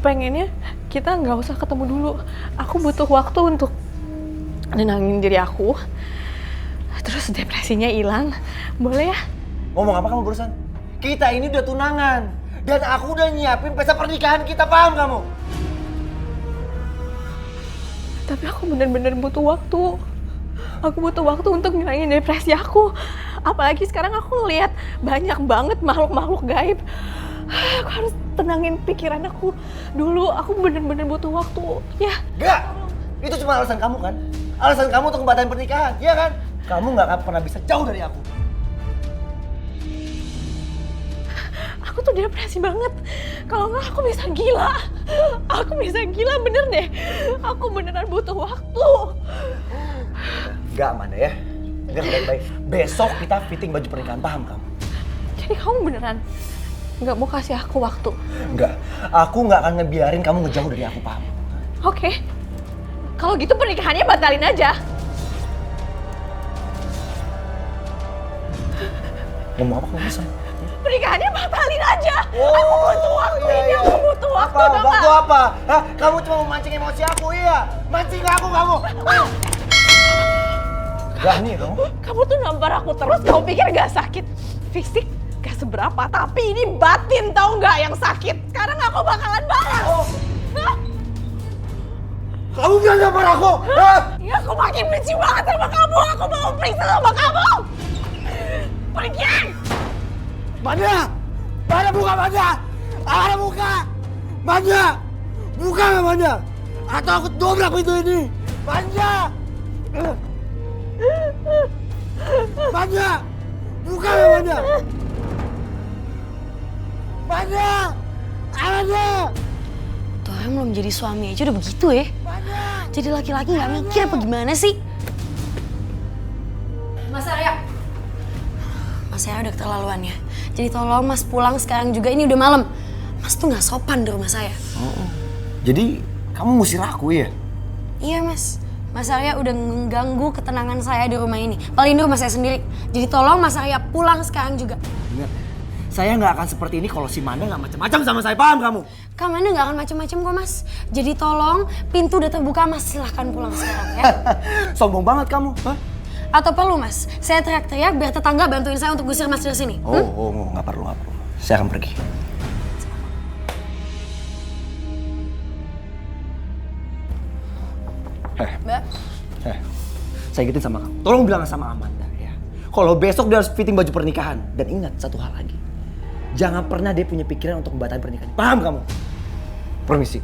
pengennya kita nggak usah ketemu dulu. Aku butuh waktu untuk nenangin diri aku. Terus depresinya hilang. Boleh ya? Ngomong apa kamu barusan? Kita ini udah tunangan. Dan aku udah nyiapin pesta pernikahan kita, paham kamu? Tapi aku bener-bener butuh waktu. Aku butuh waktu untuk ngilangin depresi aku. Apalagi sekarang aku ngeliat banyak banget makhluk-makhluk gaib. Aku harus tenangin pikiran aku dulu. Aku bener-bener butuh waktu. Ya? Gak! Itu cuma alasan kamu kan? Alasan kamu untuk membatalkan pernikahan, iya kan? Kamu gak akan pernah bisa jauh dari aku. Aku tuh depresi banget. Kalau nggak aku bisa gila. Aku bisa gila bener deh. Aku beneran butuh waktu. Gak, Amanda ya. Dengar baik-baik. Besok kita fitting baju pernikahan, paham kamu? Jadi kamu beneran nggak mau kasih aku waktu? Enggak. Aku nggak akan ngebiarin kamu ngejauh dari aku, paham? Oke. Kalau gitu pernikahannya batalin aja. Ngomong apa kamu bisa? Pernikahannya batalin aja. Aku butuh waktu ini. Iya. Aku butuh waktu. Apa? Waktu apa? Hah? Kamu cuma memancing emosi aku, iya? Mancing aku, kamu. Berani ya kamu? Kamu tuh nampar aku terus. Kamu pikir gak sakit? Fisik gak seberapa. Tapi ini batin tau gak yang sakit. Sekarang aku bakalan balas. Hah? Kamu bilang nampar aku? Hah? Ya aku makin benci banget sama kamu. Aku mau periksa sama kamu. Pergi! Manda! Manda buka, Manda! Manda buka! Manda! Buka nggak, Manda? Atau aku dobrak pintu ini! Manda! Manda! Buka nggak, Manda? Manda! Manda! Tuh orang belum jadi suami aja udah begitu ya. Manda! Jadi laki-laki nggak mikir apa gimana sih? Mas Arya. Mas Arya udah keterlaluan ya. Jadi tolong Mas pulang sekarang juga, ini udah malam. Mas tuh nggak sopan di rumah saya. Jadi kamu ngusir aku ya? Iya Mas. Mas Arya udah mengganggu ketenangan saya di rumah ini. Paling di rumah saya sendiri. Jadi tolong Mas Arya pulang sekarang juga. Ingat, saya nggak akan seperti ini kalau si Manda nggak macam-macam sama saya, paham kamu? Kak Manda nggak akan macam-macam kok Mas. Jadi tolong, pintu udah terbuka Mas, silahkan pulang sekarang ya. Sombong banget kamu, hah? Atau perlu Mas, saya teriak-teriak biar tetangga bantuin saya untuk gusir Mas dari sini. Nggak perlu, nggak perlu. Saya akan pergi. Mbak. Saya ingetin sama kamu. Tolong bilang sama Amanda ya. Kalau besok dia harus fitting baju pernikahan. Dan ingat satu hal lagi. Jangan pernah dia punya pikiran untuk membatalkan pernikahan. Paham kamu? Permisi.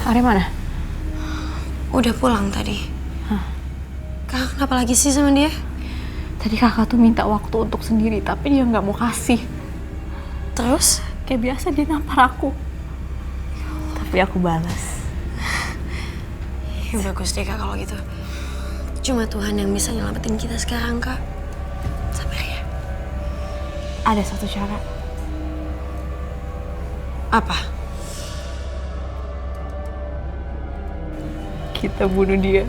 Arya mana? Udah pulang tadi. Kakak kenapa lagi sih sama dia? Tadi kakak tuh minta waktu untuk sendiri, tapi dia nggak mau kasih. Terus? Kayak biasa dia nampar aku. Tapi aku balas. Ya bagus deh Kak kalau gitu. Cuma Tuhan yang bisa nyelamatin kita sekarang Kak. Sabar ya. Ada satu cara. Apa? Kita bunuh dia.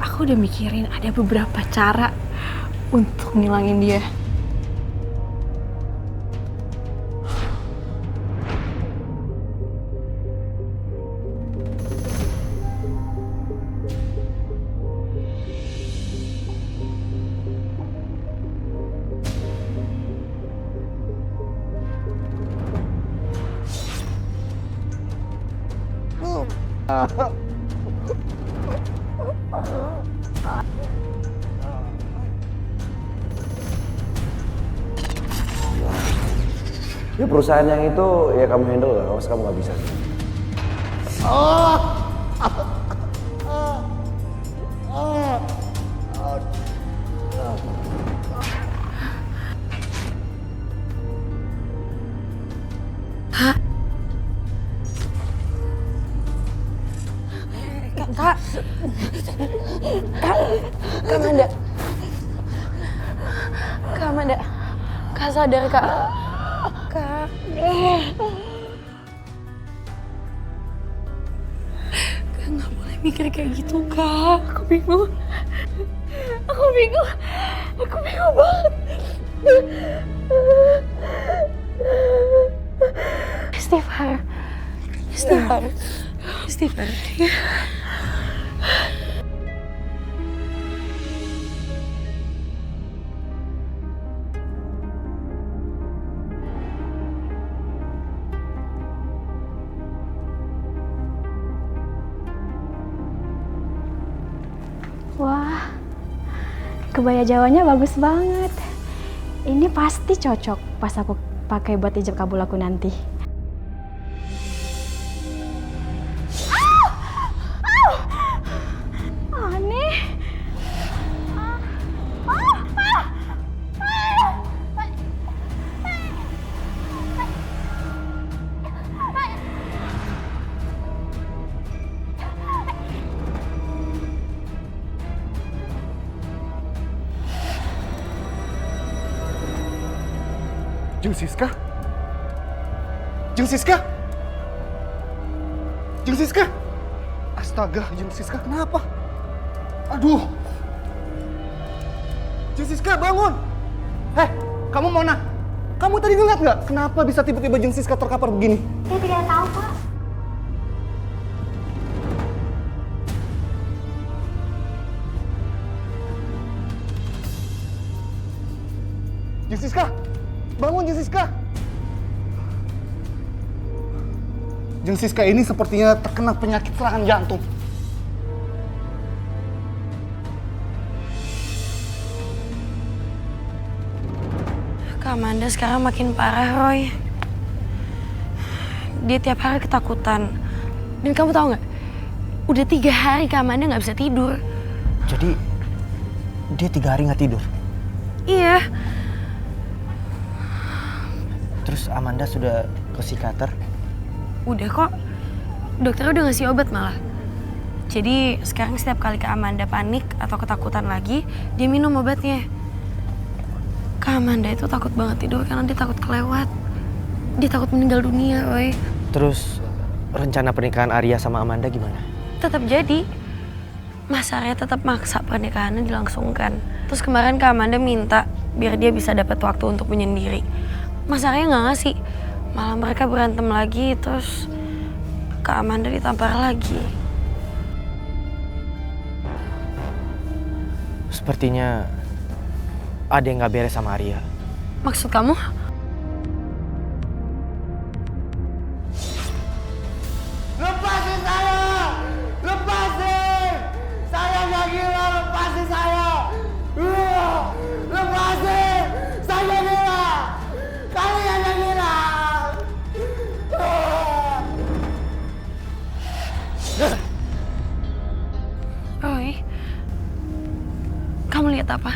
Aku udah mikirin ada beberapa cara untuk ngilangin dia. Ini perusahaan yang itu ya kamu handle lah, kamu nggak bisa. Hah? Kak. Kak Amanda. Kak Amanda. Kak sadar, Kak. Kak. Kak nggak boleh mikir kayak gitu, Kak. Aku bingung. Aku bingung. Aku bingung banget. Istighfar. Istighfar. Istighfar. Wah, kebaya Jawanya bagus banget. Ini pasti cocok pas aku pakai buat ijab kabul aku nanti. Aneh. Jeng Siska? Jeng Siska? Jeng Siska? Astaga, Jeng Siska kenapa? Aduh. Jeng Siska bangun. Heh, kamu Mona. Kamu tadi ngeliat nggak kenapa bisa tiba-tiba Jeng Siska terkapar begini? Saya tidak tahu, Pak. Jeng Siska, bangun Jeng Siska. Jeng Siska ini sepertinya terkena penyakit serangan jantung. Kak Amanda sekarang makin parah, Roy. Dia tiap hari ketakutan. Dan kamu tahu nggak? Udah 3 hari Kak Amanda nggak bisa tidur. Jadi dia 3 hari nggak tidur. Iya. Terus Amanda sudah ke psikiater? Udah kok. Dokternya udah ngasih obat malah. Jadi sekarang setiap kali Kak Amanda panik atau ketakutan lagi, dia minum obatnya. Kak Amanda itu takut banget tidur karena dia takut kelewat. Dia takut meninggal dunia, Roy. Terus rencana pernikahan Arya sama Amanda gimana? Tetap jadi. Mas Arya tetap maksa pernikahannya dilangsungkan. Terus kemarin Kak Amanda minta biar dia bisa dapat waktu untuk menyendiri. Mas Arya nggak ngasih. Malah mereka berantem lagi, terus Kak Amanda ditampar lagi. Sepertinya ada yang nggak beres sama Arya. Maksud kamu? Lepasin saya! Lepasin! Saya nggak gila, lepasin saya! Lepasin! Saya gila! Kalian yang gila! Roy, kamu lihat apa?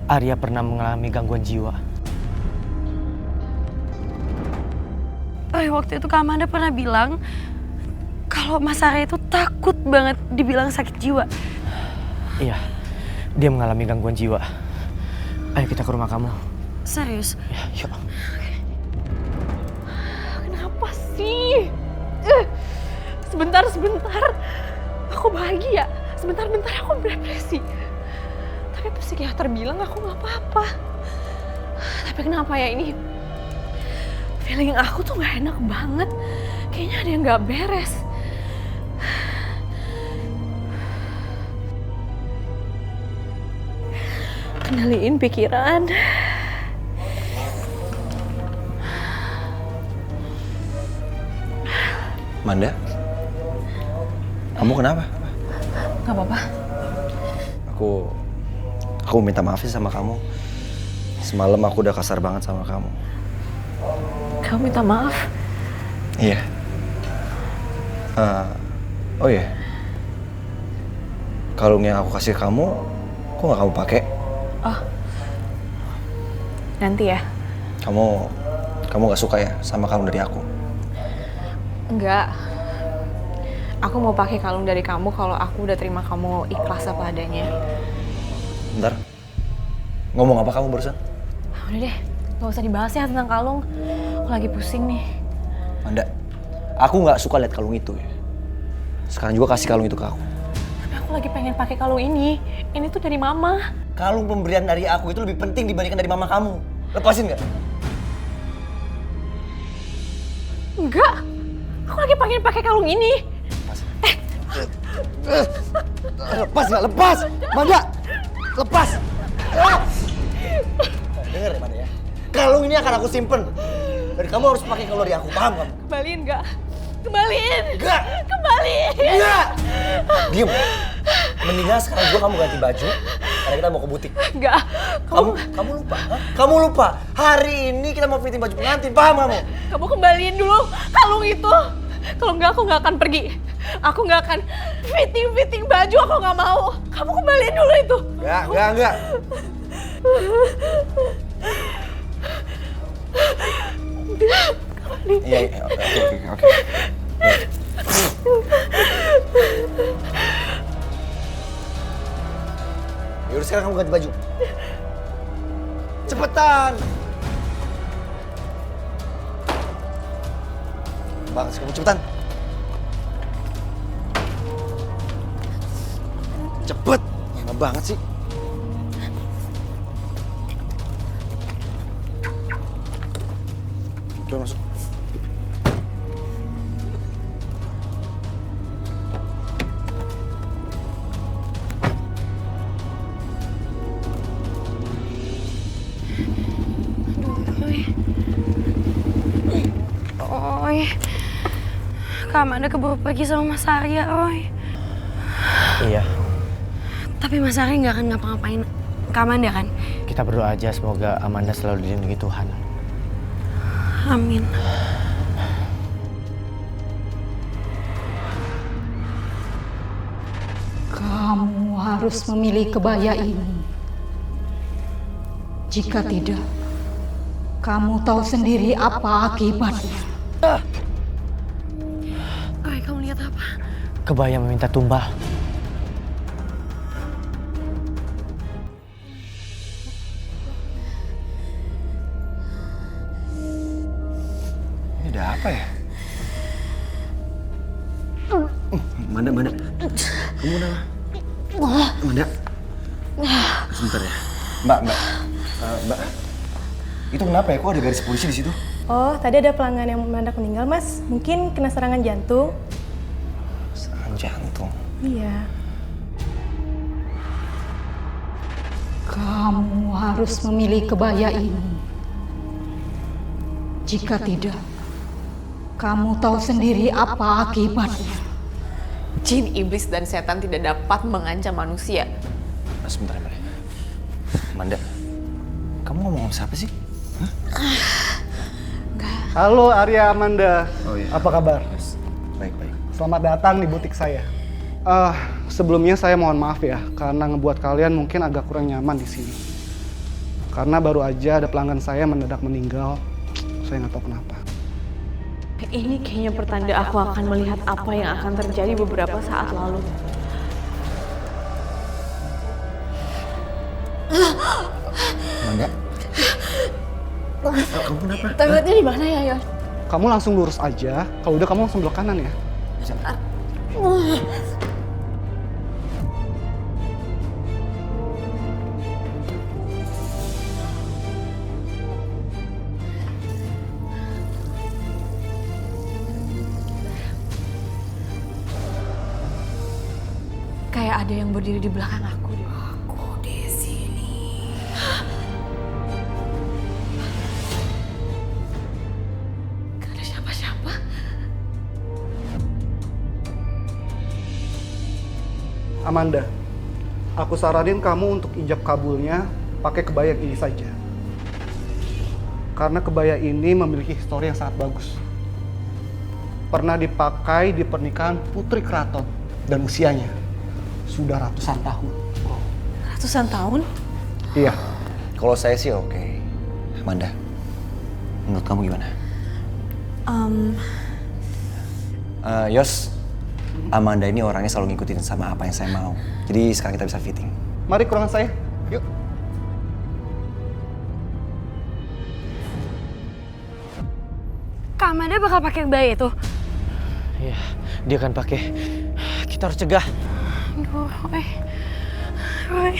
Arya pernah mengalami gangguan jiwa. Roy, waktu itu Kak Amanda pernah bilang kalau Mas Arya itu takut banget dibilang sakit jiwa. Iya, dia mengalami gangguan jiwa. Ayo kita ke rumah kamu. Serius? Ya, yuk. Kenapa sih? Sebentar. Aku bahagia. Sebentar aku depresi. Tapi psikiater bilang aku nggak apa-apa. Tapi kenapa ya ini? Feeling aku tuh nggak enak banget. Kayaknya ada yang nggak beres. Kendaliin pikiran. Manda, kamu kenapa? Nggak apa-apa. Aku minta maaf sih sama kamu. Semalam aku udah kasar banget sama kamu. Kamu minta maaf? Iya. Oh iya. Kalung yang aku kasih kamu, kok nggak kamu pakai? Oh, nanti ya. Kamu nggak suka ya sama kalung dari aku? Enggak. Aku mau pakai kalung dari kamu kalau aku udah terima kamu ikhlas apa adanya. Bentar. Ngomong apa kamu barusan? Udah deh, gak usah dibahas ya tentang kalung. Aku lagi pusing nih. Manda, aku nggak suka lihat kalung itu ya. Sekarang juga kasih kalung itu ke aku. Tapi aku lagi pengen pakai kalung ini. Ini tuh dari mama. Kalung pemberian dari aku itu lebih penting dibandingkan dari mama kamu. Lepasin nggak? Enggak. Aku lagi pengen pakai kalung ini. Lepas nggak? Lepas! Manda! Lepas! Dengar ya Manda ya. Kalung ini akan aku simpen. Dan kamu harus pakai kalau dari aku, paham kamu? Kembaliin nggak? Kembaliin! Enggak! Kembaliin! Enggak! Diam. Mendingan sekarang juga kamu ganti baju. Karena kita mau ke butik. Enggak. Kamu lupa? Hah? Kamu lupa? Hari ini kita mau fitting baju pengantin, paham kamu? Kamu kembaliin dulu kalung itu. Kalau enggak, aku nggak akan pergi. Aku nggak akan fitting baju, aku nggak mau. Kamu kembaliin dulu itu. Enggak. Iya, oke. Yaudah sekarang kamu ganti baju. Cepetan! Banget sih kamu, cepetan! Cepet! Lama banget sih. Coba masuk. Oi, Kak Amanda keburu pergi sama Mas Arya, Oi. Iya, Tapi Mas Arya nggak akan ngapa-ngapain Kak Amanda kan? kita berdoa aja semoga Amanda selalu dilindungi Tuhan. Amin. Kamu harus memilih kebaya ini. Jika tidak, kamu tahu sendiri apa akibatnya. Oi, kamu lihat apa? Kebaya meminta tumbal. Ini ada apa ya? Manda. Kamu kenapa? Manda. Sebentar ya. Mbak. Itu kenapa ya? Kok ada garis polisi di situ? Oh, tadi ada pelanggan yang mendadak meninggal, Mas. Mungkin kena serangan jantung. Serangan jantung. Iya. Kamu harus memilih kebaya ini. Jika tidak, kamu tahu sendiri apa akibatnya. Jin, iblis, dan setan tidak dapat mengancam manusia. Sebentar ya, Manda. Kamu ngomong sama siapa sih? Halo Arya Amanda. Oh, iya. Apa kabar? Baik. Selamat datang di butik saya. Sebelumnya saya mohon maaf ya, karena ngebuat kalian mungkin agak kurang nyaman di sini. Karena baru aja ada pelanggan saya mendadak meninggal, saya nggak tahu kenapa. Ini kayaknya pertanda aku akan melihat apa yang akan terjadi beberapa saat lalu. Manda. Kamu kenapa? Toiletnya di mana ya, Yon? Kamu langsung lurus aja, kalau udah kamu langsung belok kanan ya. Kayak ada yang berdiri di belakang aku deh. Aku di sini. Gak ada siapa-siapa. Amanda, aku saranin kamu untuk ijab kabulnya pakai kebaya yang ini saja. Karena kebaya ini memiliki histori yang sangat bagus. Pernah dipakai di pernikahan putri keraton dan usianya sudah ratusan tahun. Ratusan tahun? Iya. Kalau saya sih oke. Amanda, menurut kamu gimana? Yos, Amanda ini orangnya selalu ngikutin sama apa yang saya mau. Jadi sekarang kita bisa fitting. Mari ke ruangan saya. Yuk. Kak Amanda bakal pakai kebaya itu? Iya, dia akan pakai. Kita harus cegah. Aduh, Roy.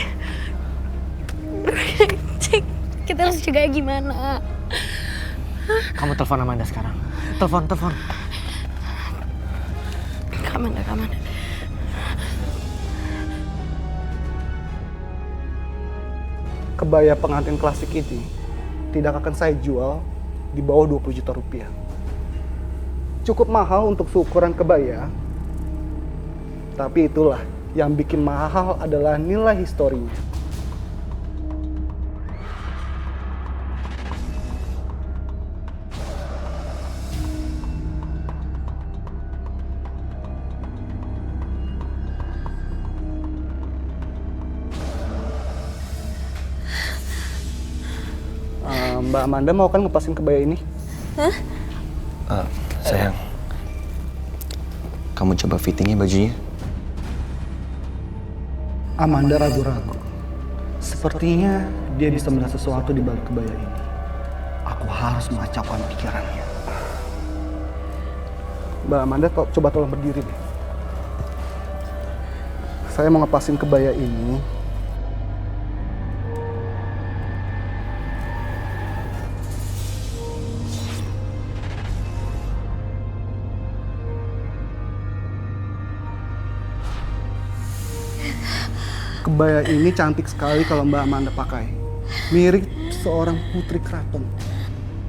Cek, kita harus cegah gimana? Kamu telepon Amanda sekarang. Telepon. Kak Amanda. Kebaya pengantin klasik ini tidak akan saya jual di bawah 20 juta rupiah. Cukup mahal untuk seukuran kebaya, tapi itulah yang bikin mahal adalah nilai historinya. Mbak Amanda mau kan ngepasin kebaya ini? Sayang, kamu coba fittingnya bajunya. Amanda ragu-ragu. Sepertinya dia bisa melihat sesuatu di balik kebaya ini. Aku harus mengacaukan pikirannya. Mbak Amanda, coba tolong berdiri deh. Saya mau ngepasin kebaya ini. Kebaya ini cantik sekali kalau Mbak Amanda pakai. Mirip seorang putri keraton.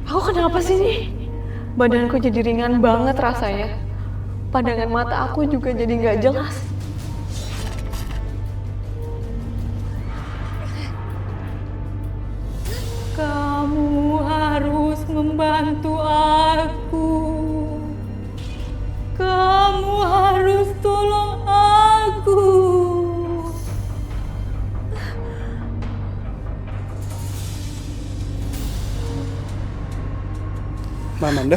Aku kenapa sih nih? Badanku jadi ringan banget rasanya. Pandangan mata aku juga jadi nggak jelas. Kamu harus membantu aku. Kamu harus tolong aku. Mbak Amanda?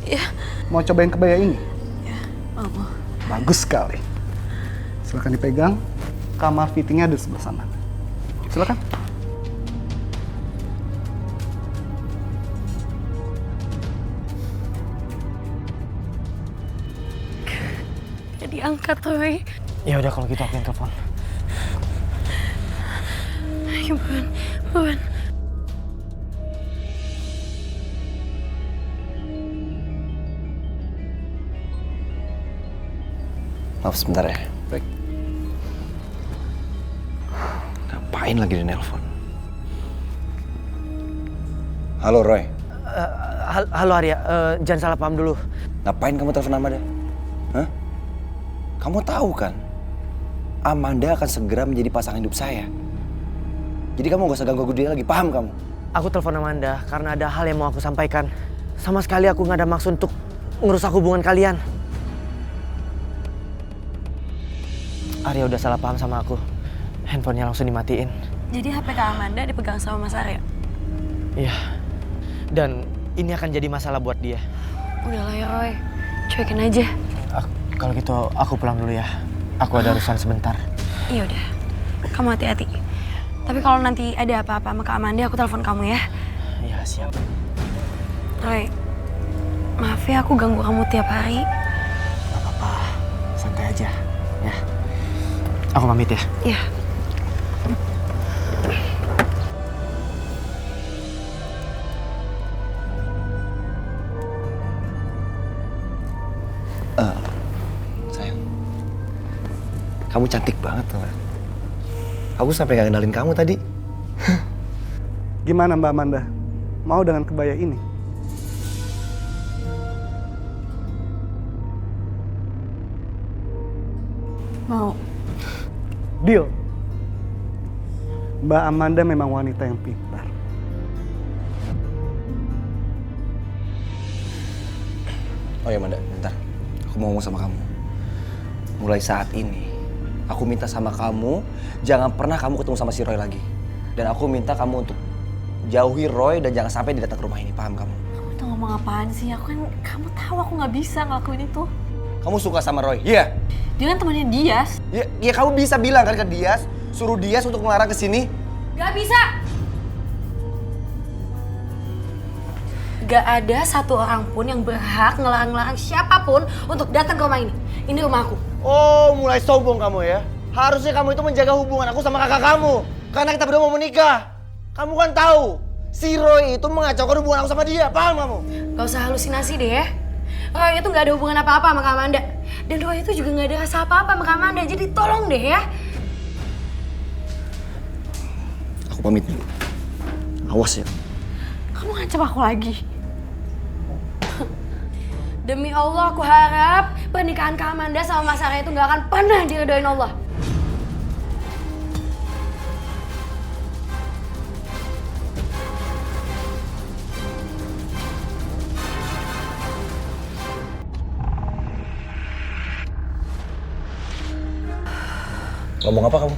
Iya. Mau cobain kebaya ini? Ya, mau. Bagus sekali. Silakan dipegang. Kamar fittingnya ada di sebelah sana. Silakan. Gak diangkat, Roy. Ya udah kalau gitu aku yang telepon. Ayo, Buan. Maaf sebentar ya. Baik. Ngapain lagi di nelpon? Halo Roy. Halo Arya, jangan salah paham dulu. Ngapain kamu telepon Amanda? Hah? Kamu tahu kan? Amanda akan segera menjadi pasangan hidup saya. Jadi kamu gak usah ganggu dia lagi, paham kamu? Aku telepon Amanda karena ada hal yang mau aku sampaikan. Sama sekali aku gak ada maksud untuk ngerusak hubungan kalian. Arya udah salah paham sama aku. Handphonenya langsung dimatiin. Jadi HP Kak Amanda dipegang sama Mas Arya? Iya. Dan ini akan jadi masalah buat dia. Udahlah ya, Roy. Cuekin aja. Kalau gitu aku pulang dulu ya. Aku ada urusan sebentar. Iya udah. Kamu hati-hati. Tapi kalau nanti ada apa-apa sama Kak Amanda, aku telepon kamu ya. Iya, siap. Roy, maaf ya aku ganggu kamu tiap hari. Gak apa-apa. Santai aja. Ya. Aku pamit ya. Iya. Sayang, kamu cantik banget tuh. Aku sampai gak kenalin kamu tadi. Gimana Mbak Amanda? Mau dengan kebaya ini? Mau. Deal. Mbak Amanda memang wanita yang pintar. Oh ya Amanda, bentar. Aku mau ngomong sama kamu. Mulai saat ini, aku minta sama kamu, jangan pernah kamu ketemu sama si Roy lagi. Dan aku minta kamu untuk jauhi Roy dan jangan sampai dia datang ke rumah ini, paham kamu? Kamu tuh ngomong apaan sih? Kamu tahu aku nggak bisa ngelakuin itu. Kamu suka sama Roy? Iya. Dia kan temannya Dias. Ya kamu bisa bilang kan ke Dias, suruh Dias untuk melarang ke sini. Gak bisa! Gak ada satu orang pun yang berhak ngelarang-larang siapapun untuk datang ke rumah ini. Ini rumah aku. Oh, mulai sombong kamu ya. Harusnya kamu itu menjaga hubungan aku sama kakak kamu. Karena kita berdua mau menikah. Kamu kan tahu, si Roy itu mengacaukan hubungan aku sama dia. Paham kamu? Gak usah halusinasi deh ya. Roy itu gak ada hubungan apa-apa sama Kak Amanda. Dan Roy itu juga gak ada rasa apa-apa sama Kak Amanda. Jadi tolong deh ya. Aku pamit dulu. Awas ya. Kamu ngancam aku lagi. Demi Allah aku harap pernikahan Kak Amanda sama Mas Arya itu gak akan pernah diredoin Allah. Ngomong apa kamu?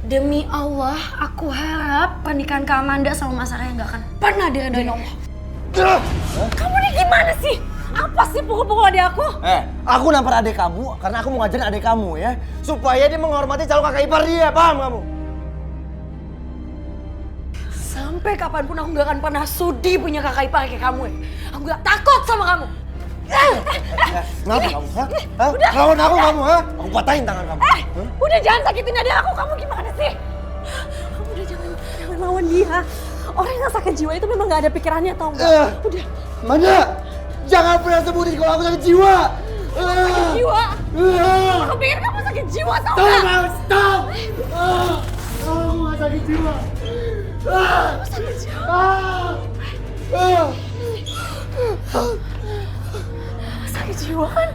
Demi Allah, aku harap pernikahan Kak Amanda sama Mas Arya gak akan pernah diredoin Allah. Kamu nih gimana sih? Apa sih pukul-pukul adik aku? Aku nampar adik kamu karena aku mau ngajarin adik kamu ya. Supaya dia menghormati calon kakak ipar dia, paham kamu? Sampai kapanpun aku gak akan pernah sudi punya kakak ipar kayak kamu ya. Aku gak takut sama kamu. Kenapa kamu? Lawan aku kamu, ha? Aku patahin tangan kamu. Udah jangan sakitin adik aku, kamu gimana sih? Kamu udah jangan lawan dia. Orang yang sakit jiwa itu memang gak ada pikirannya, tau gak? Udah. Manda, jangan pernah sebutin kalau aku sakit jiwa. Sakit jiwa? Aku pikir kamu sakit jiwa, tau gak? Stop! Aku gak sakit jiwa. Kamu sakit jiwa? Sakit jiwa kan?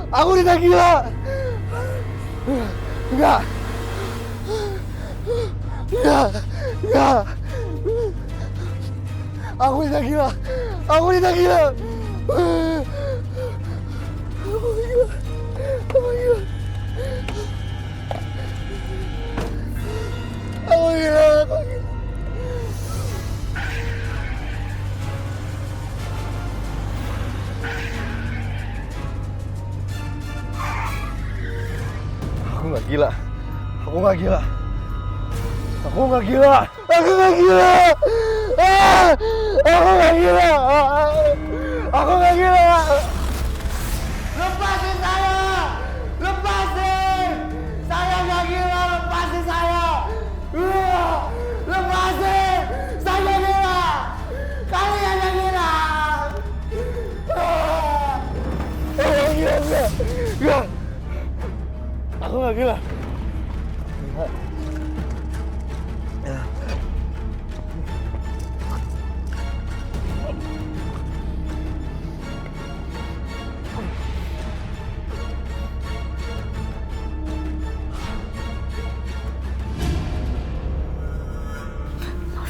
Aku tidak gila. Enggak. Aku tidak gila. Aku tidak gila. Aku gila. Aku nggak gila. Aku nggak gila. Aku nggak gila. Aku nggak gila. Aku nggak gila. Aku nggak gila. Lepasin saya. Lepasin. Saya nggak gila. Lepasin saya. Lepasin. Saya nggak gila. Kalian yang gila. Aku nggak gila. Nggak. Aku nggak gila.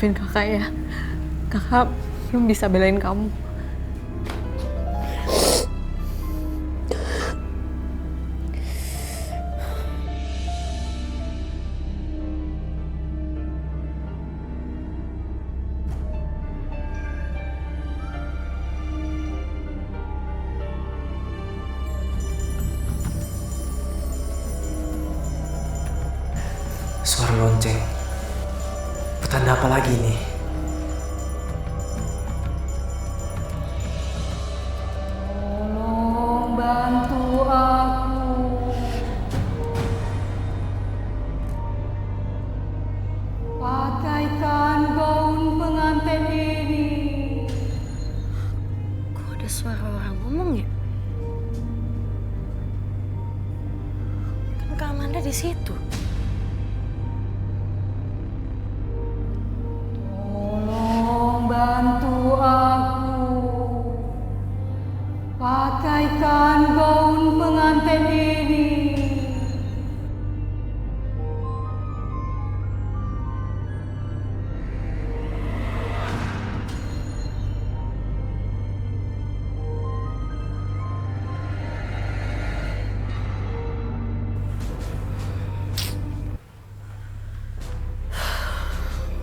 Maafin kakak ya. Kakak belum bisa belain kamu. Suara lonceng. Petanda apa lagi nih? Tolong bantu aku. Pakaikan gaun pengantin ini. Kok ada suara orang ngomong ya? Kan Kak Amanda di situ. Tolong bantu aku. Pakaikan gaun pengantin ini.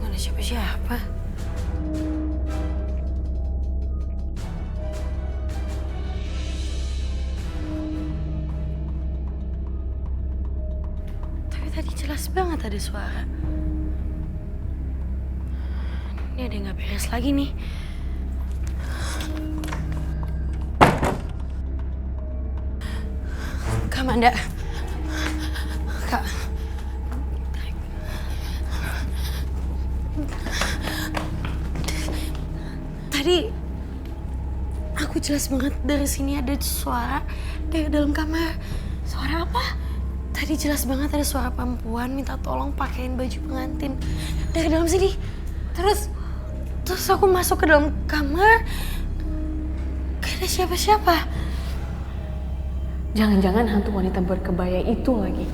Gak ada siapa-siapa. Tapi tadi jelas banget ada suara. Ini ada yang gak beres lagi nih. Kak Amanda. Kak. Tadi aku jelas banget dari sini ada suara dari dalam kamar. Suara apa? Tadi jelas banget ada suara perempuan minta tolong pakein baju pengantin dari dalam sini. Terus aku masuk ke dalam kamar, gak ada siapa-siapa. Jangan-jangan hantu wanita berkebaya itu lagi.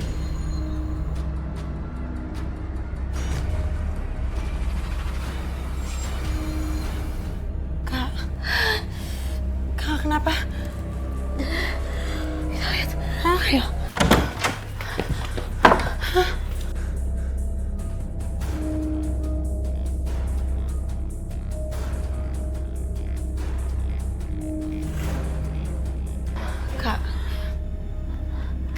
Kak, kenapa? Kita lihat. Ayo.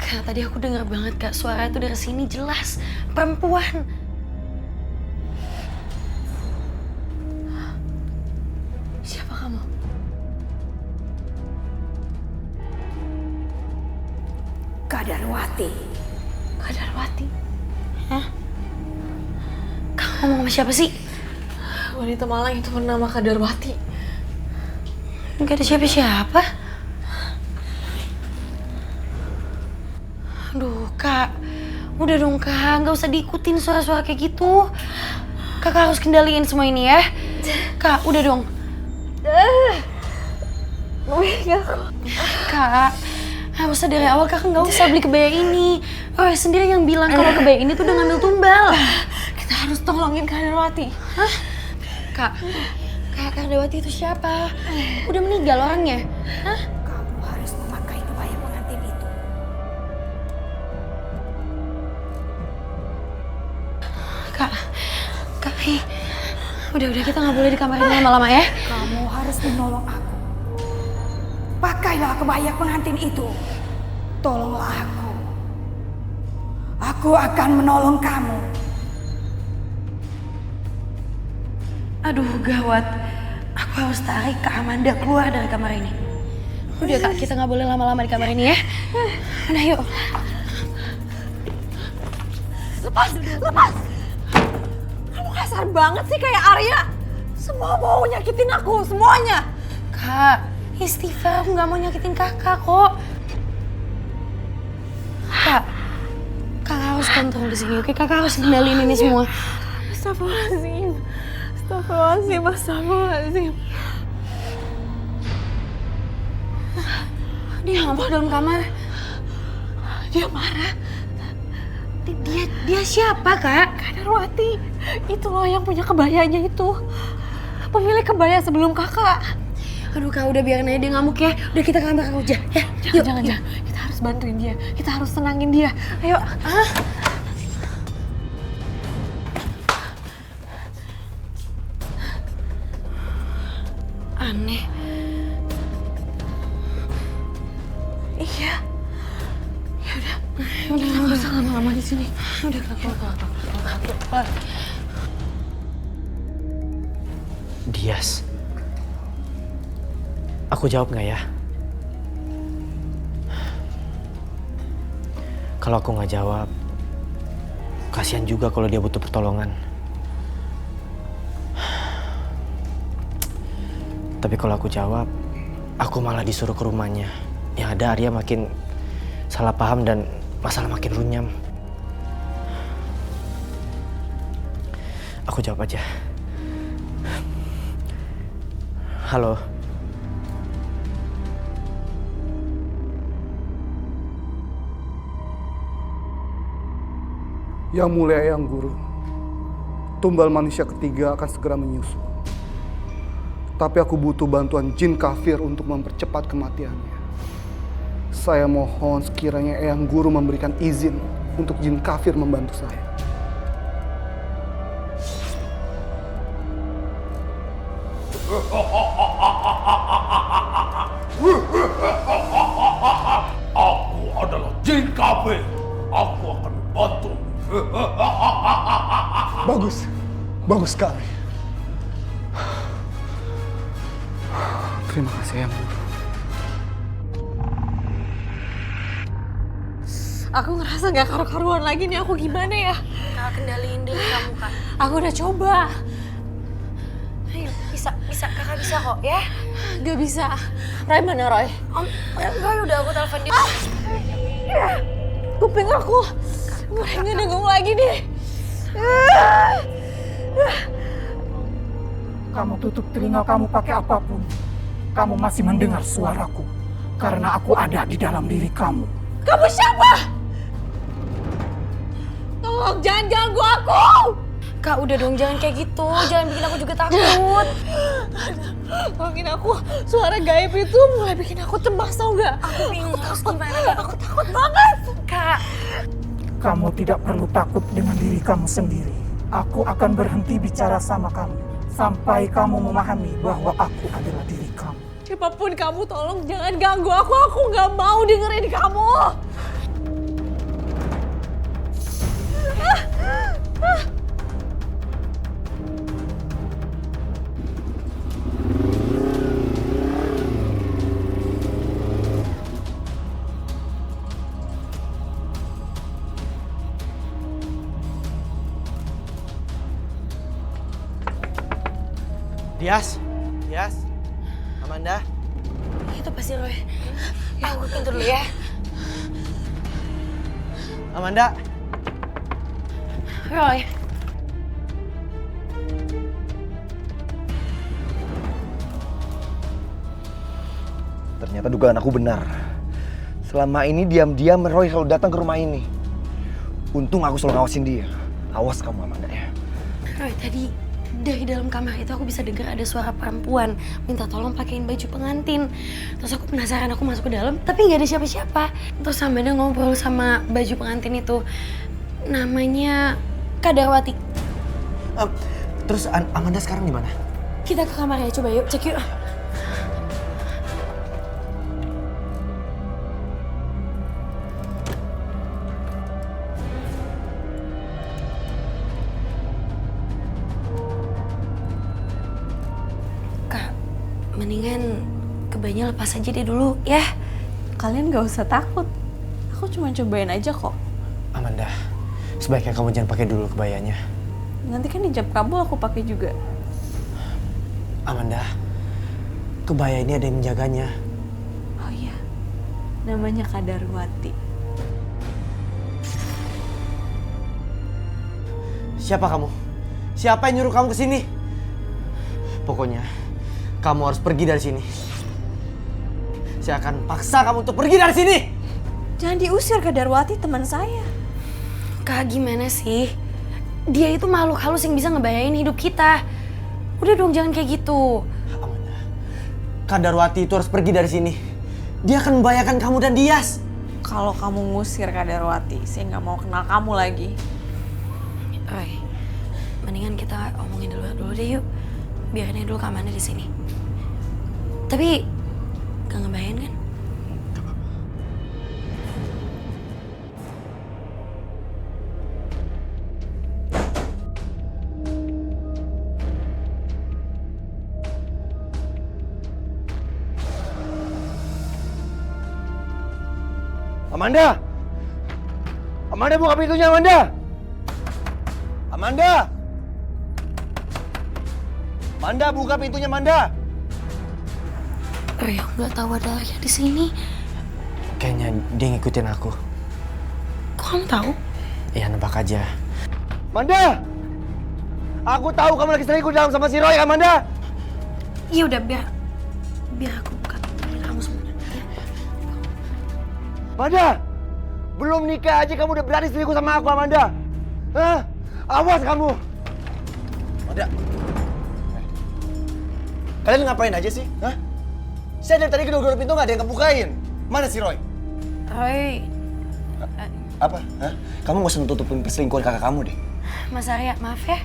Kak, tadi aku dengar banget Kak, suara itu dari sini jelas. Perempuan. Siapa kamu? Kadarwati. Kadarwati? Hah? Kak ngomong sama siapa sih? Wanita malang itu bernama Kadarwati. Gak ada siapa-siapa. Aduh Kak, udah dong Kak, gak usah diikutin suara-suara kayak gitu. Kakak harus kendaliin semua ini ya. Kak, udah dong. Kak, harusnya dari awal kakak gak usah beli kebaya ini. Roy sendiri yang bilang kalau kebaya ini tuh udah ngambil tumbal. Kita harus tolongin Kadarwati. Hah? Kak, Kadarwati itu siapa? Udah meninggal orangnya. Hah? Kamu harus memakai kebaya pengantin itu. Kak, udah kita nggak boleh di kamar ini lama-lama ya. Kamu harus menolong aku. Pakailah kebaya pengantin itu. Tolonglah aku. Aku akan menolong kamu. Aduh gawat, aku harus tarik Kak Amanda keluar dari kamar ini. Udah Kak, kita nggak boleh lama-lama di kamar ini ya. Nah yuk. Lepas! Kamu kasar banget sih kayak Arya. Semua mau nyakitin aku, semuanya. Kak, istighfar, aku nggak mau nyakitin kakak kok. Kak harus kontrol di sini, oke? Kakak harus kendaliin ini semua. Astagfirullahaladzim. Astagfirullahaladzim. Dia ngomong dalam kamar. Dia marah. Dia siapa, Kak? Kadarwati. Itu loh yang punya kebayanya itu. Pemilik kebaya sebelum kakak. Aduh Kak, udah biarin aja dia ngamuk ya. Udah kita ke kamar aja. Ya, Jangan. Kita harus bantuin dia. Kita harus senangin dia. Ayo. Aneh. Iya. Ya udah nggak usah lama-lama di sini. Udah Kak. Dias. Aku jawab nggak ya? Kalau aku nggak jawab, kasihan juga kalau dia butuh pertolongan. Tapi kalau aku jawab, aku malah disuruh ke rumahnya. Yang ada Arya makin salah paham dan masalah makin runyam. Aku jawab aja. Halo. Yang mulia Yang Guru, tumbal manusia ketiga akan segera menyusul. Tapi aku butuh bantuan jin kafir untuk mempercepat kematiannya. Saya mohon sekiranya Eyang Guru memberikan izin untuk jin kafir membantu saya. Aku adalah jin kafir. Aku akan membantu. Bagus sekali. Terima kasih ya, Bu. Aku ngerasa gak karu-karuan lagi nih, aku gimana ya? Kakak kendaliin diri kamu, Kak. Aku udah coba. Ayo, kakak bisa kok ya. Gak bisa. Roy mana Roy? Roy udah aku telepon dia. Kuping aku mulai ngedengung lagi nih. Kamu tutup telinga kamu pakai apapun. Kamu masih mendengar suaraku. Karena aku ada di dalam diri kamu. Kamu siapa? Tolong jangan ganggu aku. Kak, udah dong, jangan kayak gitu. Jangan bikin aku juga takut. Tolongin aku. Suara gaib itu mulai bikin aku cemas, tau gak? Aku bingung harus gimana ya. Aku takut banget. Kak. Kamu tidak perlu takut dengan diri kamu sendiri. Aku akan berhenti bicara sama kamu. Sampai kamu memahami bahwa aku adalah diri kamu. Siapapun kamu, tolong jangan ganggu aku. Aku gak mau dengerin kamu. Dias, Amanda. Itu pasti Roy. Aku ke pintu dulu ya. Amanda. Roy. Ternyata dugaan aku benar. Selama ini diam-diam Roy selalu datang ke rumah ini. Untung aku selalu ngawasin dia. Awas kamu Amanda ya. Roy, tadi dari dalam kamar itu aku bisa dengar ada suara perempuan minta tolong pakein baju pengantin. Terus aku penasaran, aku masuk ke dalam tapi nggak ada siapa-siapa. Terus Amanda ngobrol sama baju pengantin itu, namanya Kak Darwati. Terus Amanda sekarang di mana? Kita ke kamarnya, coba yuk cek yuk. Mendingan kebayanya lepas aja deh dulu ya. Kalian gak usah takut. Aku cuma cobain aja kok. Amanda, sebaiknya kamu jangan pakai dulu kebayanya. Nanti kan di jam kabul aku pakai juga. Amanda, kebaya ini ada yang menjaganya. Oh iya, namanya Kak Darwati. Siapa kamu? Siapa yang nyuruh kamu kesini? Pokoknya kamu harus pergi dari sini. Saya akan paksa kamu untuk pergi dari sini. Jangan diusir Kak Darwati, teman saya. Kak, gimana sih? Dia itu makhluk halus yang bisa ngebayain hidup kita. Udah dong, jangan kayak gitu. Amanda, Kak Darwati itu harus pergi dari sini. Dia akan membahayakan kamu dan Dias. Kalau kamu ngusir Kak Darwati, saya nggak mau kenal kamu lagi. Roy, mendingan kita omongin dulu deh yuk. Biarin dulu keamanannya di sini. Tapi gak ngebahayain kan? Amanda! Amanda buka pintunya Amanda! Amanda! Amanda buka pintunya Amanda! Roy, aku nggak tahu ada Arya di sini. Kayaknya dia ngikutin aku. Kok kamu tahu? Ya nebak aja. Amanda! Aku tahu kamu lagi selingkuh dalam sama si Roy, Amanda! Iya udah, biar aku buka pintu kamu semua. Ya. Amanda! Belum nikah aja kamu udah berani selingkuh sama aku, Amanda! Hah? Awas kamu! Amanda! Kalian ngapain aja sih? Hah? Saya dari tadi kedua-dua pintu nggak ada yang kebukain. Mana si Roy? Roy. Apa? Hah? Kamu nggak usah nutupin perselingkuhan kakak kamu deh. Mas Arya, maaf ya.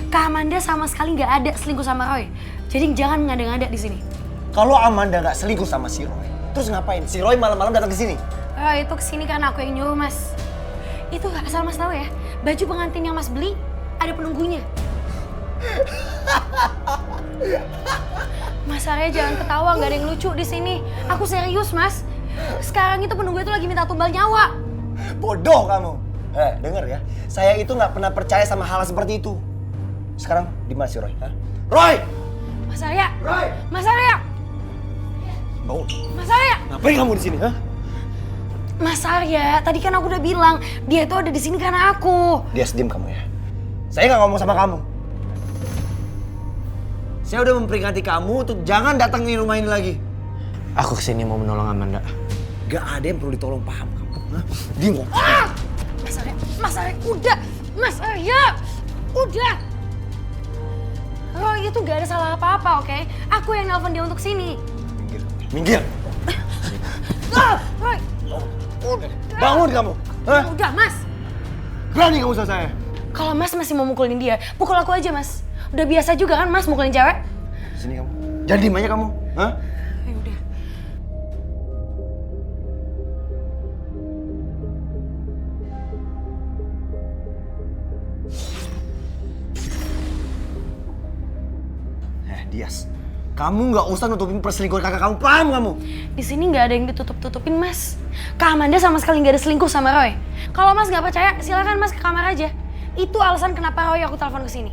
Kak Amanda sama sekali nggak ada selingkuh sama Roy. Jadi jangan ngada-ngada di sini. Kalau Amanda nggak selingkuh sama si Roy, terus ngapain? Si Roy malam-malam datang ke sini? Roy itu kesini karena aku yang nyuruh, Mas. Itu asal Mas tahu ya, baju pengantin yang Mas beli ada penunggunya. Mas Mas Arya jangan ketawa, nggak ada yang lucu di sini. Aku serius, Mas. Sekarang itu penunggu itu lagi minta tumbal nyawa. Bodoh kamu. Denger ya. Saya itu nggak pernah percaya sama hal seperti itu. Sekarang di mana si Roy? Hah? Roy! Mas Arya! Roy! Mas Arya! Bangun. Mas Arya! Ngapain kamu di sini? Hah? Mas Arya, tadi kan aku udah bilang dia itu ada di sini karena aku. Dia diam kamu ya. Saya nggak ngomong sama kamu. Saya udah memperingati kamu untuk jangan datang di rumah ini lagi. Aku kesini mau menolong Amanda. Gak ada yang perlu ditolong, paham kamu? Hah? Dia ngomong. Mas Arya, udah! Mas Arya! Udah! Roy itu gak ada salah apa-apa, oke? Aku yang nelpon dia untuk sini. Minggir. Roy! Bangun kamu. Hah? Udah, Mas! Berani kamu sama saya? Kalau Mas masih mau mukulin dia, pukul aku aja, Mas. Udah biasa juga kan Mas mukulin cewek? Sini kamu. Jangan diem aja kamu. Hah? Ya udah. Dias. Kamu nggak usah nutupin perselingkuhan kakak kamu, paham kamu? Di sini nggak ada yang ditutup-tutupin, Mas. Kak Amanda sama sekali nggak ada selingkuh sama Roy. Kalau Mas nggak percaya, silakan Mas ke kamar aja. Itu alasan kenapa Roy aku telepon ke sini.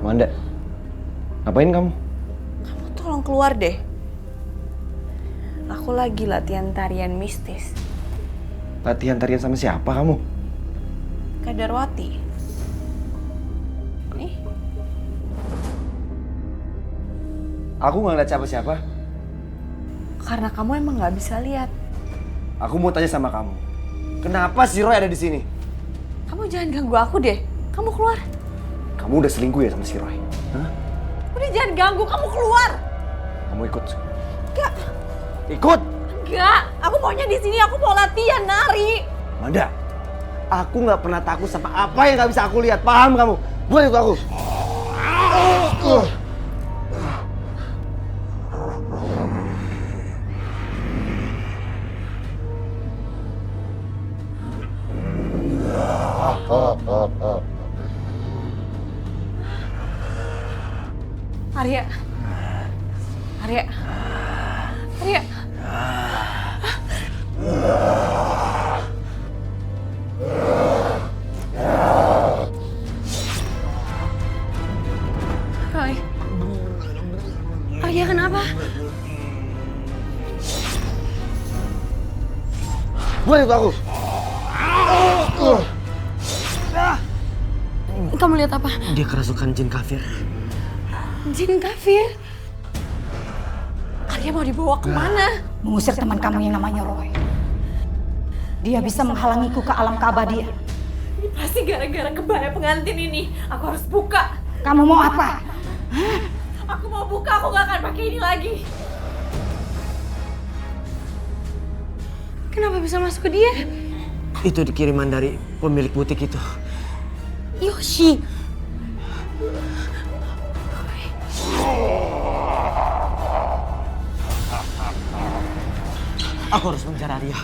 Amanda, ngapain kamu? Kamu tolong keluar deh. Aku lagi latihan tarian mistis. Latihan tarian sama siapa kamu? Kadarwati. Nih. Aku nggak ngeliat siapa-siapa. Karena kamu emang nggak bisa lihat. Aku mau tanya sama kamu. Kenapa si Roy ada di sini? Kamu jangan ganggu aku deh. Kamu keluar. Kamu udah selingkuh ya sama si Roy? Hah? Udah jangan ganggu, kamu keluar. Kamu ikut. Enggak. Ikut. Enggak, aku maunya di sini. Aku mau latihan nari. Amanda, aku nggak pernah takut sama apa yang nggak bisa aku lihat. Paham kamu? Buat itu aku. Arya. Arya. Arya. Roy. Arya kenapa? Buat itu aku. Kamu lihat apa? Dia kerasukan jin kafir. Jin kafir? Arya mau dibawa kemana? Mengusir teman kamu yang namanya Roy. Dia bisa menghalangiku ke alam keabadian. Ini pasti gara-gara kebaya pengantin ini. Aku harus buka. Kamu mau apa? Aku mau buka, aku gak akan pakai ini lagi. Kenapa bisa masuk ke dia? Itu dikiriman dari pemilik butik itu. Yoshi. Aku harus mengejar Arya.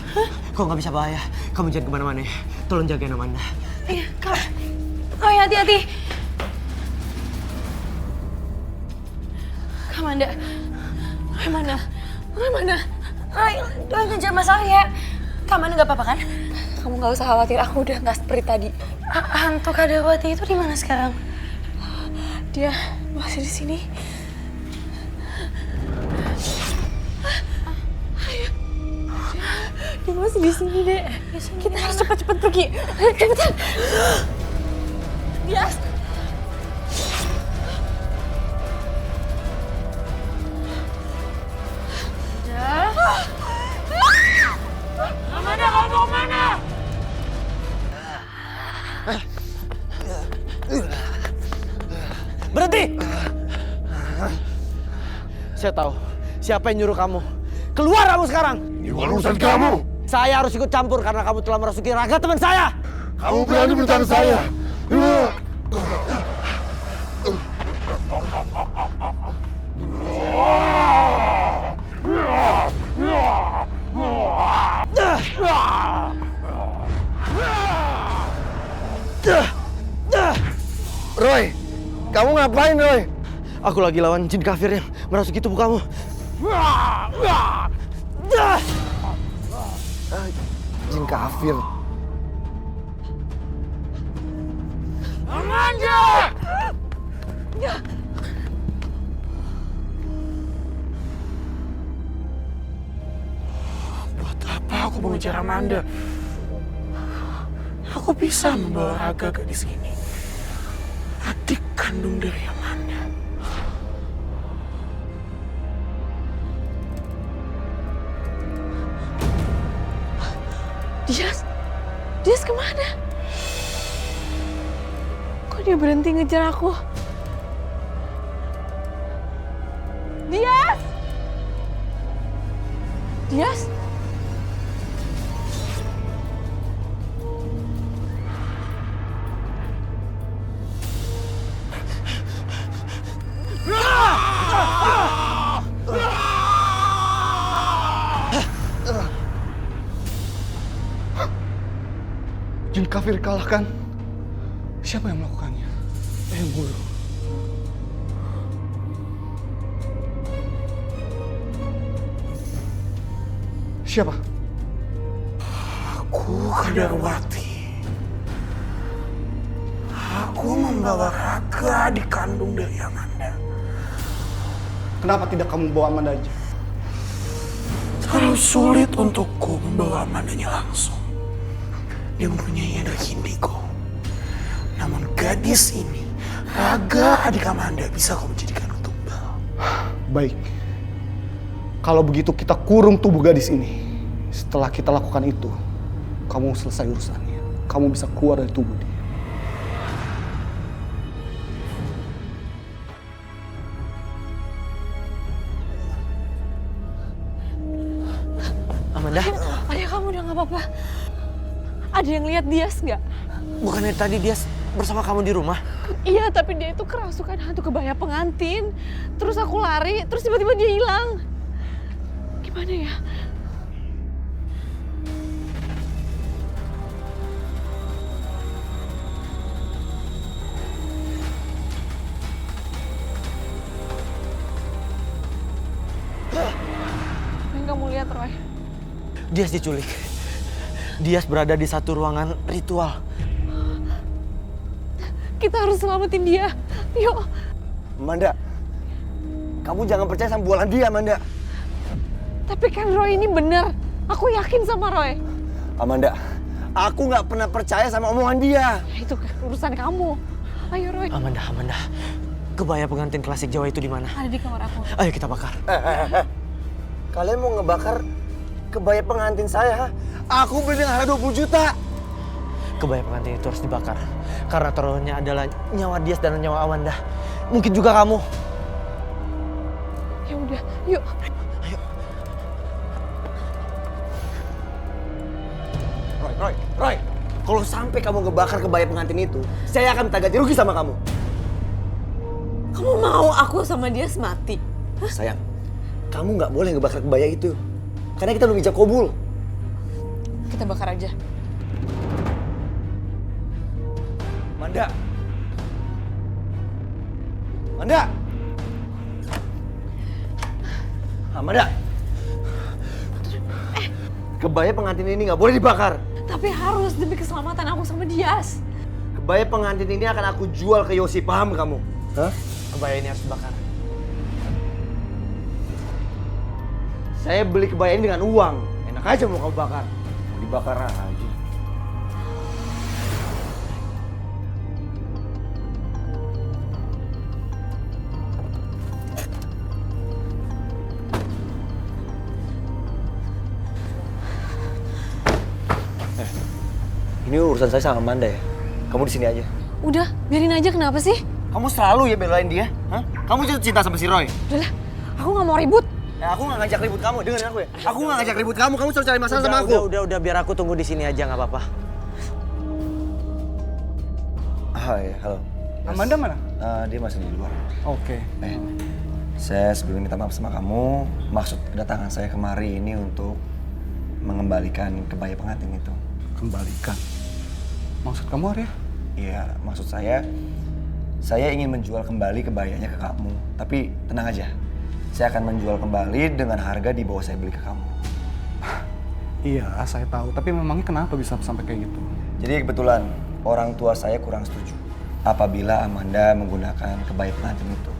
Kau nggak bisa bahaya. Kamu jangan kemana-mana ya. Tolong jagain Amanda. Iya, Kak. Roy, hati-hati. Amanda. Roy mana? Roy mana? Roy ngejar Mas Arya. Amanda nggak apa-apa kan? Kamu gak usah khawatir, aku udah gak seperti tadi. Hantu Kadarwati itu di mana sekarang? Dia masih di sini. Dia masih di sini, Dek. Kita harus cepat-cepat pergi. Cepetan. Dia. Amanda, kamu mau mana? Berhenti! Saya tahu siapa yang nyuruh kamu. Keluar kamu sekarang! Ini bukan urusan kamu! Saya harus ikut campur karena kamu telah merasuki raga teman saya! Kamu berani bertahan saya! Roy, kamu ngapain Roy? Aku lagi lawan jin kafir yang merasuki tubuh kamu. Jin kafir. Amanda! Buat apa aku mengejar Amanda? Aku bisa membawa Raga gadis ini. Adik kandung dari Amanda. Dias kemana? Kok dia berhenti ngejar aku? Dias! Dias? Jin kafir kalahkan. Siapa yang melakukannya? Guru. Siapa? Aku Kadarwati. Aku membawa Raga adik kandung dari Amanda. Kenapa tidak kamu bawa Amanda aja? Terlalu sulit untukku membawa Amandanya langsung. Dia mempunyai energi indigo. Namun gadis ini, Raga adik Amanda, bisa kau menjadikan tumbal. Baik. Kalau begitu kita kurung tubuh gadis ini. Setelah kita lakukan itu, kamu selesai urusannya. Kamu bisa keluar dari tubuh dia. Amanda? Ayah kamu udah gak apa-apa. Ada yang lihat Dias nggak? Bukannya tadi dia bersama kamu di rumah? Iya, tapi dia itu kerasukan hantu kebaya pengantin. Terus aku lari, terus tiba-tiba dia hilang. Gimana ya? Apa yang kamu lihat, Roy? Dias diculik. Dias berada di satu ruangan ritual. Kita harus selamatin dia. Yuk. Amanda, kamu jangan percaya sama bualan dia, Amanda. Tapi kan Roy ini bener. Aku yakin sama Roy. Amanda, aku nggak pernah percaya sama omongan dia. Ya, itu urusan kamu. Ayo Roy. Amanda. Kebaya pengantin klasik Jawa itu di mana? Ada di kamar aku. Ayo kita bakar. Kalian mau ngebakar kebaya pengantin saya? Aku beli dengan harga 20 juta. Kebaya pengantin itu harus dibakar. Karena taruhannya adalah nyawa Dias dan nyawa Amanda. Mungkin juga kamu. Ya udah, yuk. Ayo. Roy. Kalau sampai kamu ngebakar kebaya pengantin itu, saya akan minta ganti rugi sama kamu. Kamu mau aku sama Dias mati? Sayang, kamu nggak boleh ngebakar kebaya itu. Karena kita belum ijab kabul. Kita bakar aja. Amanda. Kebaya pengantin ini nggak boleh dibakar. Tapi harus demi keselamatan aku sama Dias. Kebaya pengantin ini akan aku jual ke Yosi, paham kamu? Hah? Kebaya ini harus dibakar. Saya beli kebaya ini dengan uang. Enak aja mau kamu bakar. Mau dibakar aja. Ini urusan saya sama Amanda ya. Kamu di sini aja. Udah, biarin aja, kenapa sih? Kamu selalu ya belain dia. Hah? Kamu jatuh cinta sama si Roy. Udahlah, aku nggak mau ribut. Ya, aku nggak ngajak ribut kamu, dengerin aku ya. Aku nggak ngajak ribut kamu selalu cari masalah sama aku. Udah, biar aku tunggu di sini aja, nggak apa-apa. Hai, halo. Amanda mana? Dia masih di luar. Oke. Saya sebelum minta maaf sama kamu, maksud kedatangan saya kemari ini untuk mengembalikan kebaya pengantin itu. Kembalikan? Maksud kamu Arya? Iya, maksud saya Saya ingin menjual kembali kebayanya ke kamu. Tapi tenang aja, saya akan menjual kembali dengan harga di bawah saya beli ke kamu. Iya, saya tahu. Tapi memangnya kenapa bisa sampai kayak gitu? Jadi kebetulan orang tua saya kurang setuju apabila Amanda menggunakan kebaya pengantin itu.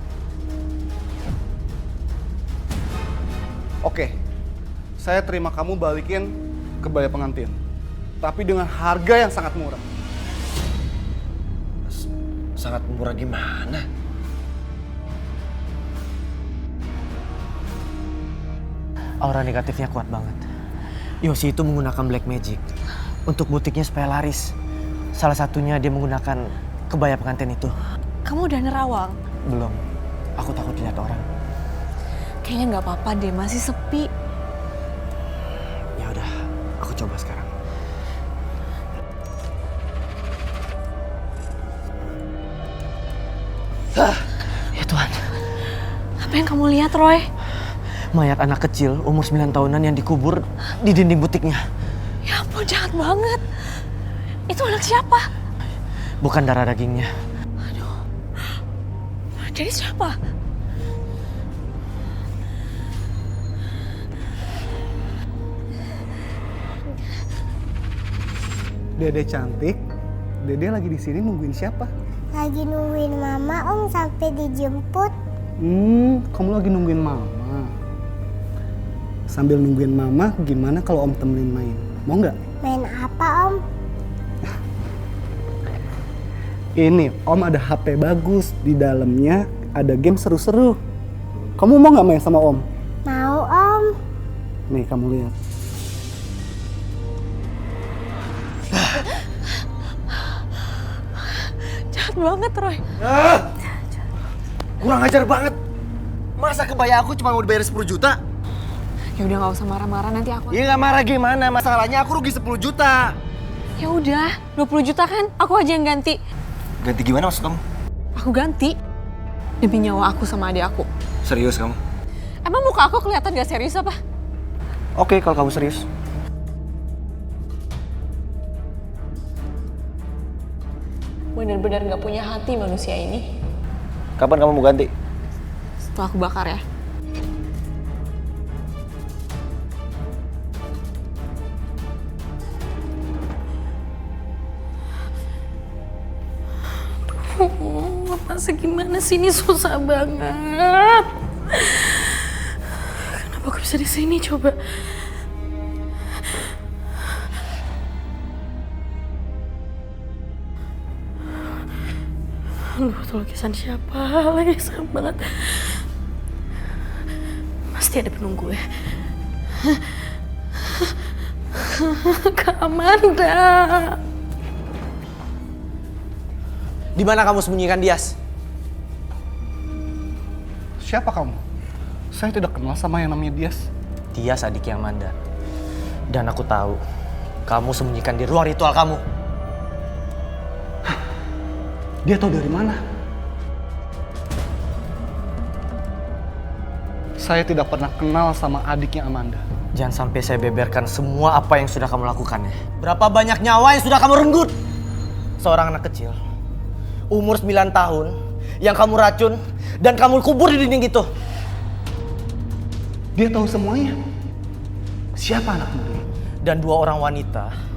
Oke, saya terima kamu balikin kebaya pengantin. Tapi dengan harga yang sangat murah. Sangat murah gimana? Aura negatifnya kuat banget. Yosi itu menggunakan black magic untuk butiknya supaya laris. Salah satunya dia menggunakan kebaya pengantin itu. Kamu udah nerawang? Belum. Aku takut lihat orang. Kayaknya nggak apa-apa deh, masih sepi. Ya udah, aku coba sekarang. Ya Tuhan. Apa yang kamu lihat, Roy? Mayat anak kecil umur 9 tahunan yang dikubur di dinding butiknya. Ya ampun, jahat banget. Itu anak siapa? Bukan darah dagingnya. Aduh. Jadi siapa? Dede cantik, Dede lagi di sini nungguin siapa? Lagi nungguin mama om sampai dijemput. Kamu lagi nungguin mama. Sambil nungguin mama, gimana kalau om temenin main? Mau nggak? Main apa om? Ini, om ada HP bagus. Di dalamnya ada game seru-seru. Kamu mau nggak main sama om? Mau om. Nih, kamu lihat. Jahat banget, Roy. Kurang ajar banget. Masa kebaya aku cuma mau dibayar 10 juta? Ya udah nggak usah marah-marah, nanti aku. Ya nggak marah gimana? Masalahnya aku rugi 10 juta. Ya udah, 20 juta kan? Aku aja yang ganti. Ganti gimana maksud kamu? Aku ganti demi nyawa aku sama adik aku. Serius kamu? Emang muka aku kelihatan gak serius apa? Oke, kalau kamu serius. Bener-bener gak punya hati manusia ini. Kapan kamu mau ganti? Setelah aku bakar ya. Masa gimana sih, ini susah banget. Kenapa aku bisa di sini coba? Aduh, itu lukisan siapa lagi? Serem banget. Pasti ada penunggu ya. Kak Amanda. Di mana kamu sembunyikan Dias? Siapa kamu? Saya tidak kenal sama yang namanya Dias. Dias adiknya Amanda. Dan aku tahu kamu sembunyikan di ruang ritual kamu. Dia tahu dari mana? Saya tidak pernah kenal sama adiknya Amanda. Jangan sampai saya beberkan semua apa yang sudah kamu lakukan ya. Berapa banyak nyawa yang sudah kamu renggut? Seorang anak kecil, umur 9 tahun, yang kamu racun dan kamu kubur di dinding itu. Dia tahu semuanya. Siapa anakmu? Dan 2 orang wanita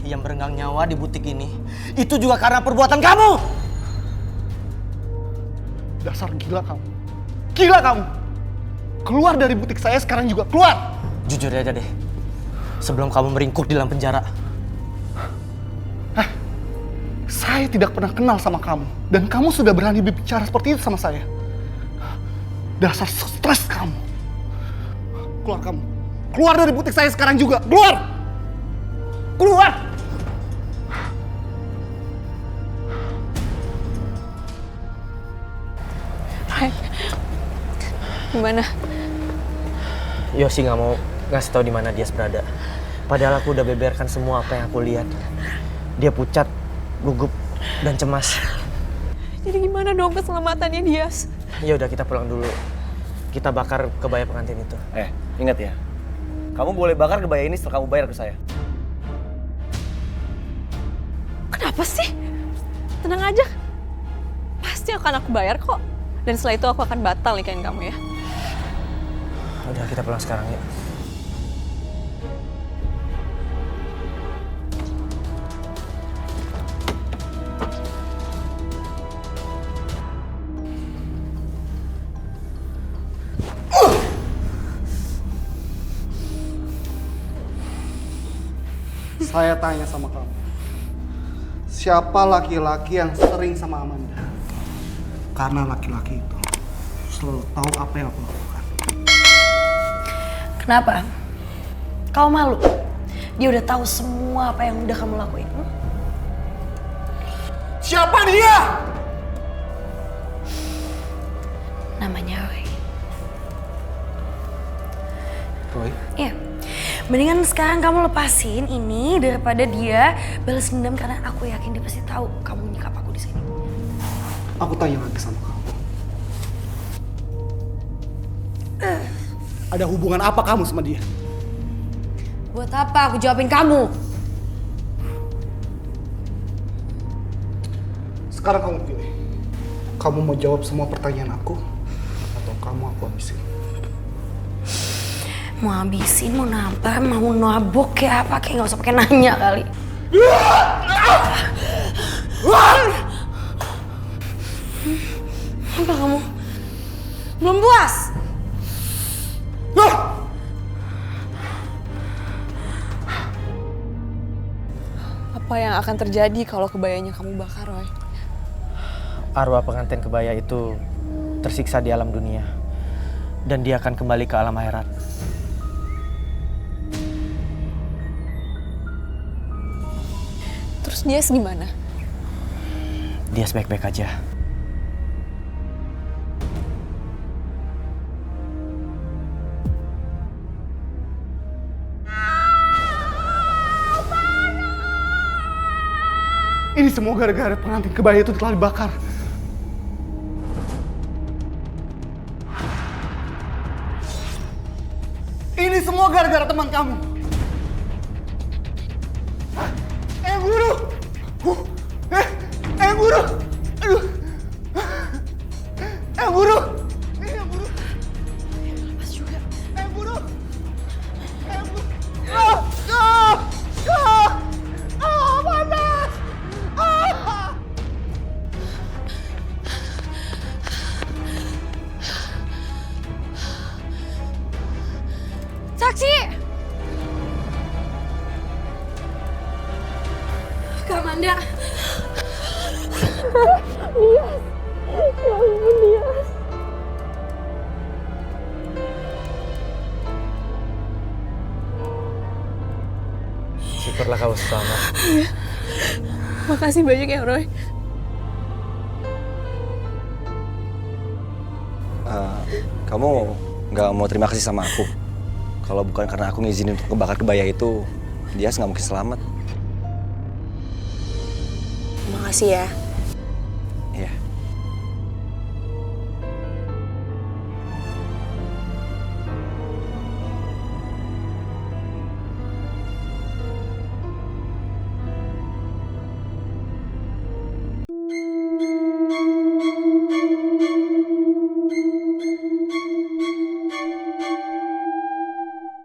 yang merenggang nyawa di butik ini, itu juga karena perbuatan kamu. Dasar gila kamu. Gila kamu. Keluar dari butik saya sekarang juga, keluar. Jujur aja deh, sebelum kamu meringkuk di dalam penjara. Saya tidak pernah kenal sama kamu. Dan kamu sudah berani bicara seperti itu sama saya. Dasar stres kamu. Keluar kamu. Keluar dari butik saya sekarang juga. Keluar! Keluar! Hai. Gimana? Yosi nggak mau ngasih tahu di mana Dias berada. Padahal aku udah beberkan semua apa yang aku lihat. Dia pucat, gugup, dan cemas. Jadi gimana dong keselamatannya Dias? Ya udah, kita pulang dulu. Kita bakar kebaya pengantin itu. Ingat ya. Kamu boleh bakar kebaya ini setelah kamu bayar ke saya. Kenapa sih? Tenang aja. pasti akan aku bayar kok. Dan setelah itu aku akan batal nikahin kamu ya. Udah, kita pulang sekarang ya. Saya tanya sama kamu, siapa laki-laki yang sering sama Amanda? Karena laki-laki itu selalu tahu apa yang aku lakukan. Kenapa? Kau malu? Dia udah tahu semua apa yang udah kamu lakuin. Siapa dia? Namanya Roy. Roy? Iya. Mendingan sekarang kamu lepasin ini daripada dia balas dendam karena aku yakin dia pasti tahu kamu nyikap aku di sini. Aku tanya lagi sama kamu. Ada hubungan apa kamu sama dia? Buat apa aku jawabin kamu? Sekarang kamu pilih. Kamu mau jawab semua pertanyaan aku atau kamu aku habisin? Mau habisin, mau nampar, mau nabok kayak apa, kayak gak usah pakai nanya kali. Apa kamu? Belum puas? Apa yang akan terjadi kalau kebayanya kamu bakar, Roy? Arwah pengantin kebaya itu tersiksa di alam dunia. Dan dia akan kembali ke alam akhirat. Terus dia gimana? Dia baik-baik aja. Ini semua gara-gara pengantin kebaya itu telah dibakar. Ini semua gara-gara teman kamu. Guru! Guru! Aduh! Guru! Guru! Lepas juga. Guru! Panas! Saksi! Kak Amanda. Nias. Ya ampun, Nias. Syukurlah kau selamat. Iya. Makasih banyak ya, Roy. Kamu nggak mau terima kasih sama aku? Kalau bukan karena aku ngizinin untuk ngebakar kebaya itu, dia nggak mungkin selamat. Makasih ya.